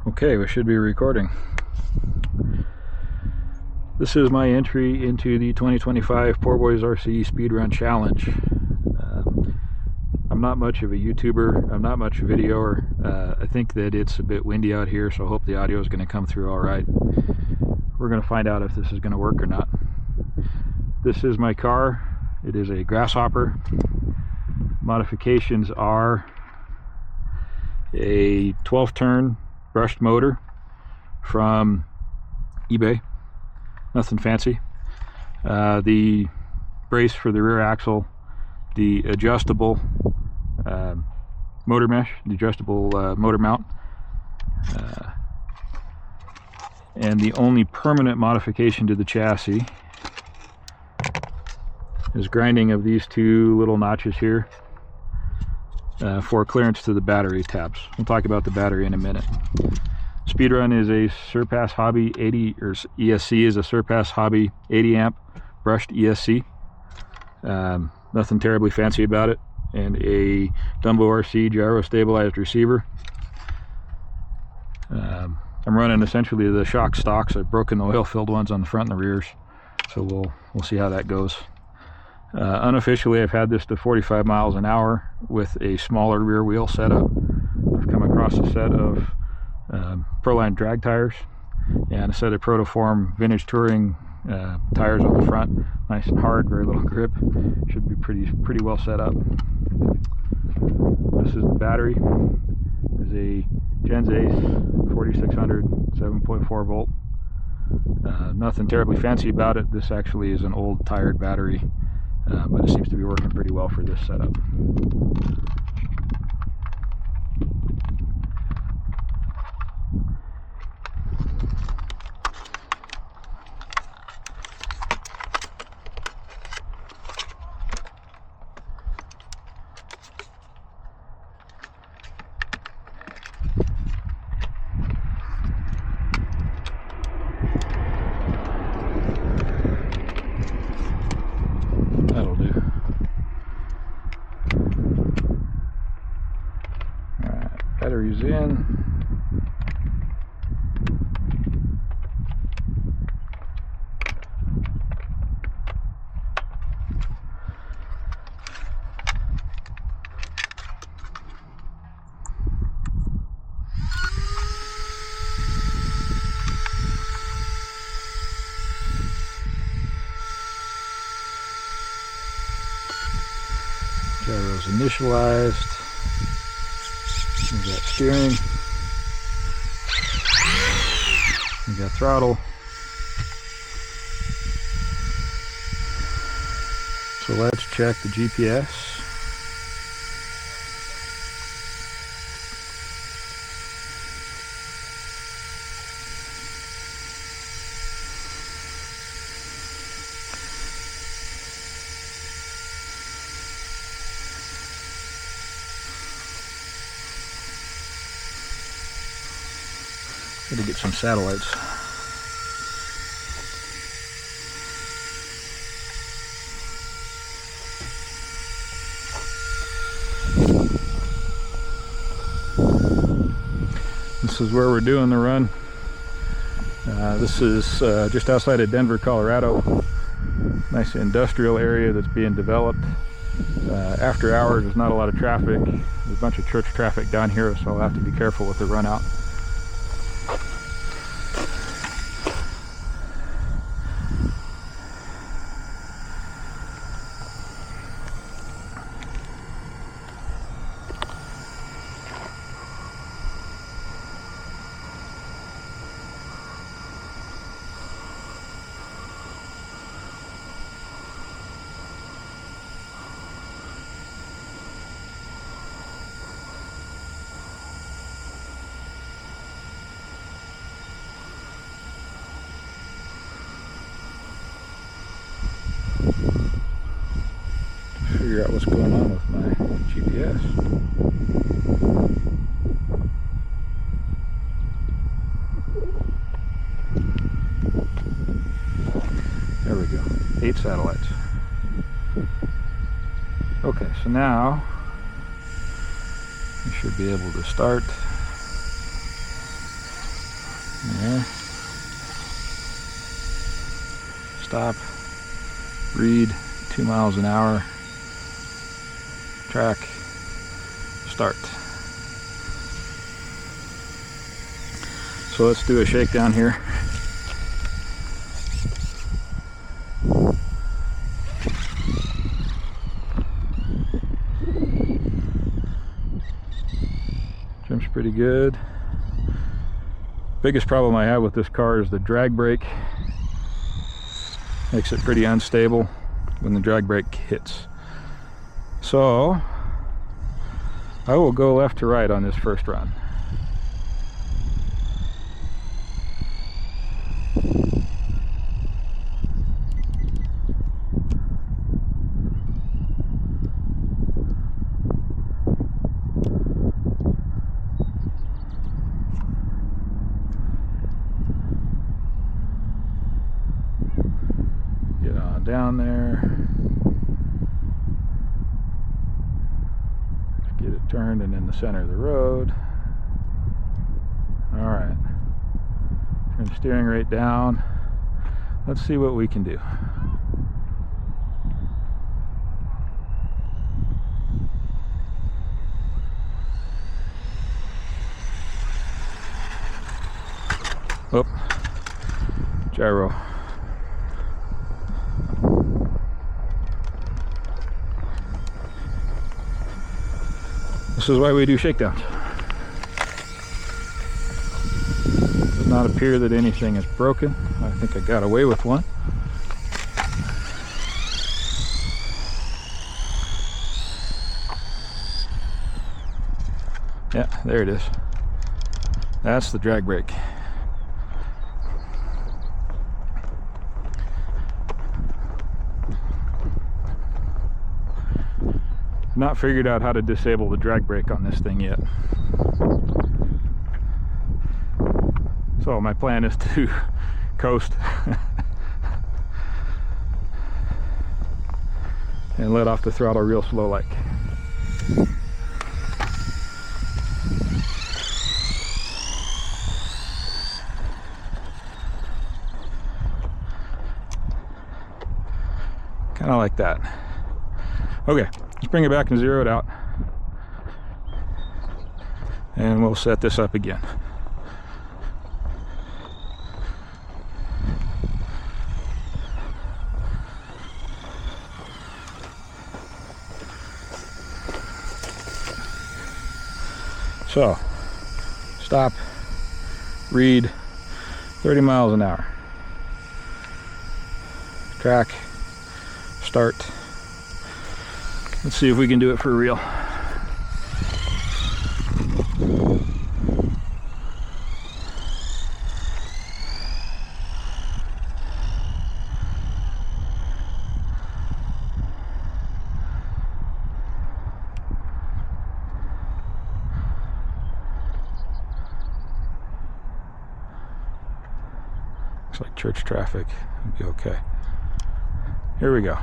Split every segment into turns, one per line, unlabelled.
Okay, we should be recording. This is my entry into the 2025 PBSRC Speedrun Challenge. I'm not much of a YouTuber, I'm not much of a videoer. I think that it's a bit windy out here, so I hope the audio is going to come through alright. We're going to find out if this is going to work or not. This is my car. It is a Grasshopper. Modifications are a 12-turn brushed motor from eBay, nothing fancy. The brace for the rear axle, the adjustable motor mesh, the adjustable motor mount, and the only permanent modification to the chassis is grinding of these two little notches here for clearance to the battery tabs. We'll talk about the battery in a minute. Speedrun is a Surpass Hobby 80, or ESC is a Surpass Hobby 80 amp brushed ESC. Nothing terribly fancy about it, and a DumboRC gyro stabilized receiver. I'm running essentially the shock stocks. I've broken the oil-filled ones on the front and the rears, so we'll see how that goes. Unofficially, I've had this to 45 miles an hour with a smaller rear wheel setup. I've come across a set of Proline drag tires and a set of Protoform vintage touring tires on the front. Nice and hard, very little grip. Should be pretty well set up. This is the battery. This is a Gens Ace 4600 7.4 volt. Nothing terribly fancy about it. This actually is an old tired battery. But it seems to be working pretty well for this setup. That'll do. Alright, battery's in. Gyro's initialized. We got steering. We got throttle. So let's check the GPS. Got to get some satellites. This is where we're doing the run. This is just outside of Denver, Colorado. Nice industrial area that's being developed. After hours, there's not a lot of traffic. There's a bunch of church traffic down here, so I'll have to be careful with the run out. Figure out what's going on with my GPS. There we go. 8 satellites. Okay, so now we should be able to start. There. Stop. Read 2 miles an hour. Track. Start. So let's do a shakedown here. Trim's pretty good. Biggest problem I have with this car is the drag brake. Makes it pretty unstable when the drag brake hits. So I will go left to right on this first run. Get on down there. Get it turned and in the center of the road. All right. Turn the steering right down. Let's see what we can do. Oh, gyro. This is why we do shakedowns. Does not appear that anything is broken. I think I got away with one. Yeah, there it is. That's the drag brake. Not figured out how to disable the drag brake on this thing yet. So my plan is to coast and let off the throttle real slow like. Kind of like that. Okay, let's bring it back and zero it out. And we'll set this up again. So, stop, read, 30 miles an hour. Track, start. Let's see if we can do it for real. Looks like church traffic. It'll be okay. Here we go.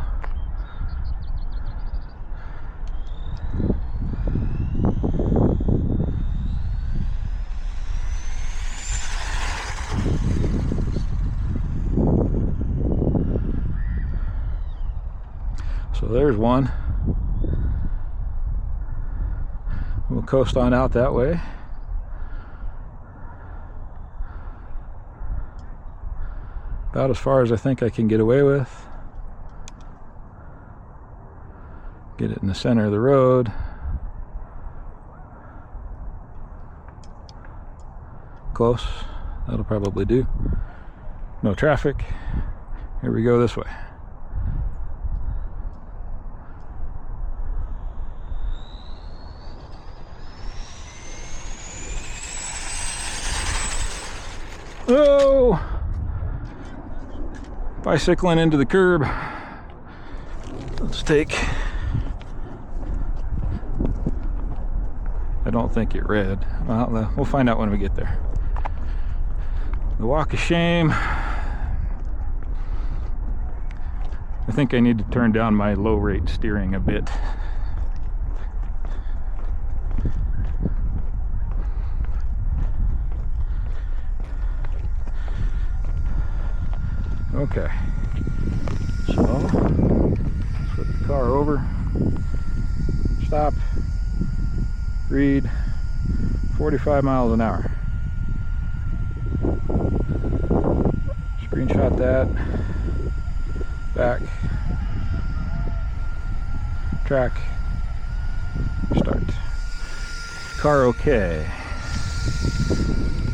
So there's one. We'll coast on out that way. About as far as I think I can get away with. Get it in the center of the road. Close. That'll probably do. No traffic. Here we go this way. Oh! Bicycling into the curb. Let's take. I don't think it read. Well, we'll find out when we get there. The walk of shame. I think I need to turn down my low rate steering a bit. Okay, so flip the car over, stop, read 45 miles an hour. Screenshot that, back, track, start. Car okay.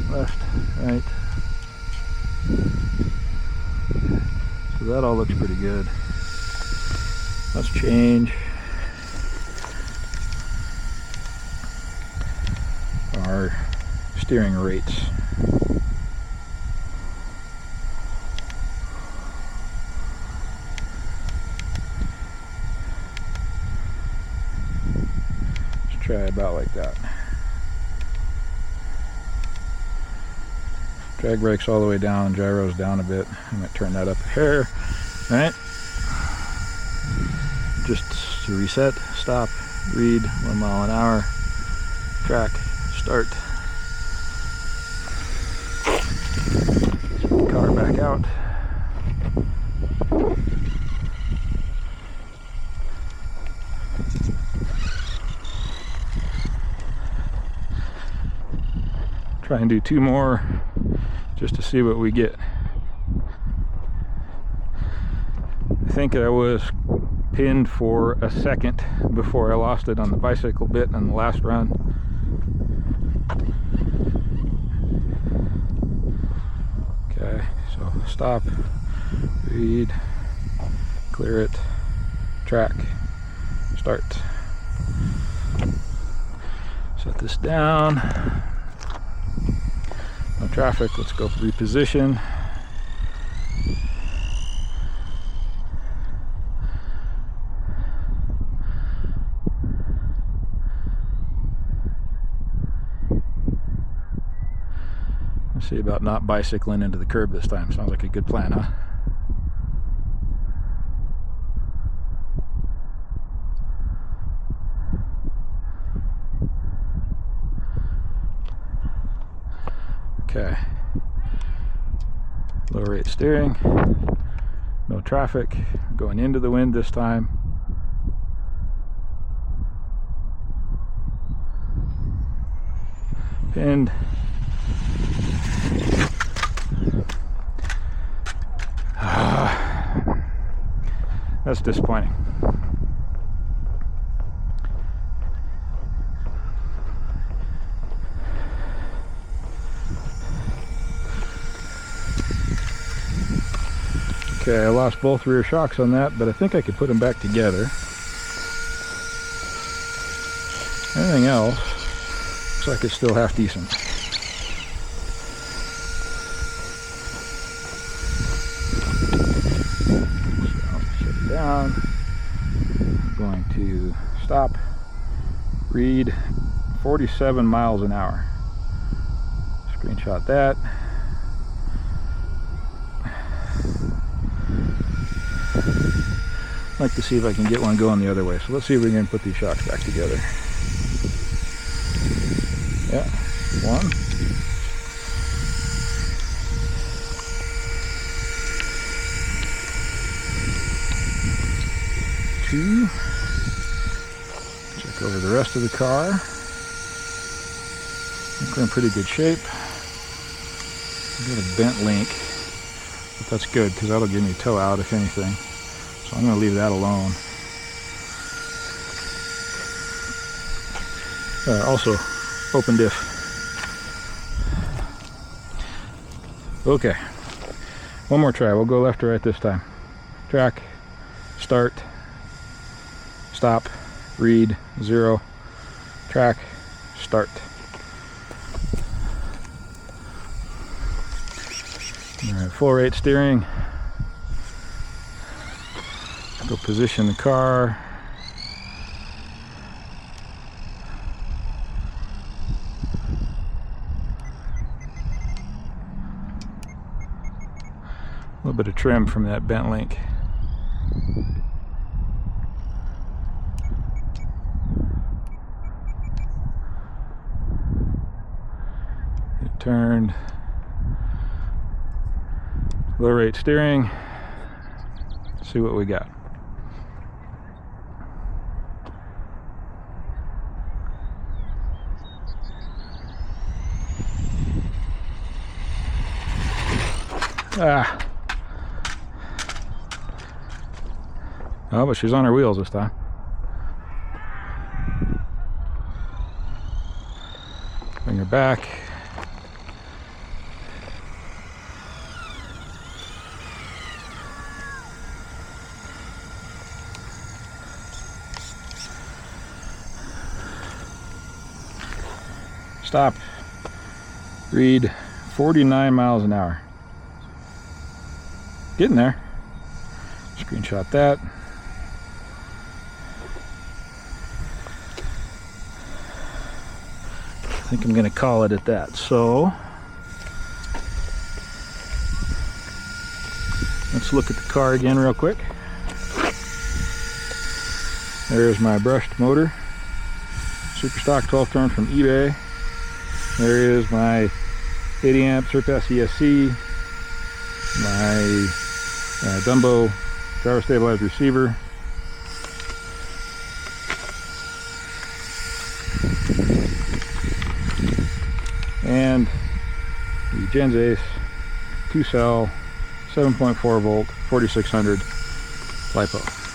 Left, right. So that all looks pretty good. Let's change our steering rates. Let's try about like that. Drag brakes all the way down, gyros down a bit. I might turn that up a hair. All right. Just to reset, stop, read 1 mile an hour, track, start. Car back out. Try and do 2 more just to see what we get. I think I was pinned for a second before I lost it on the bicycle bit on the last run. Okay, so stop, read, clear it, track, start. Set this down. No traffic, let's go reposition. Let's see about not bicycling into the curb this time. Sounds like a good plan, huh? Okay, low rate steering, no traffic, going into the wind this time. Pinned. That's disappointing. Okay, I lost both rear shocks on that, but I think I could put them back together. Everything else looks like it's still half decent. So, set it down. I'm going to stop, read 47 miles an hour. Screenshot that. I'd like to see if I can get one going the other way. So let's see if we can put these shocks back together. Yeah, 1. 2. Check over the rest of the car. I think we're in pretty good shape. Got a bent link, but that's good because that'll give me tow out if anything. So I'm going to leave that alone. Also, open diff. Okay, one more try. We'll go left or right this time. Track, start, stop, read, 0, track, start. All right, full rate steering. Go position the car. A little bit of trim from that bent link. It turned. low rate steering. See what we got. Oh, but she's on her wheels this time. Bring her back. Stop. Read 49 miles an hour. Getting there. Screenshot that. I think I'm going to call it at that. So let's look at the car again real quick. There's my brushed motor. Super stock 12 turn from eBay. There is my 80 amp Surpass ESC. My Dumbo driver stabilized receiver. And the Gens Ace 2-cell 7.4 volt 4600 LiPo.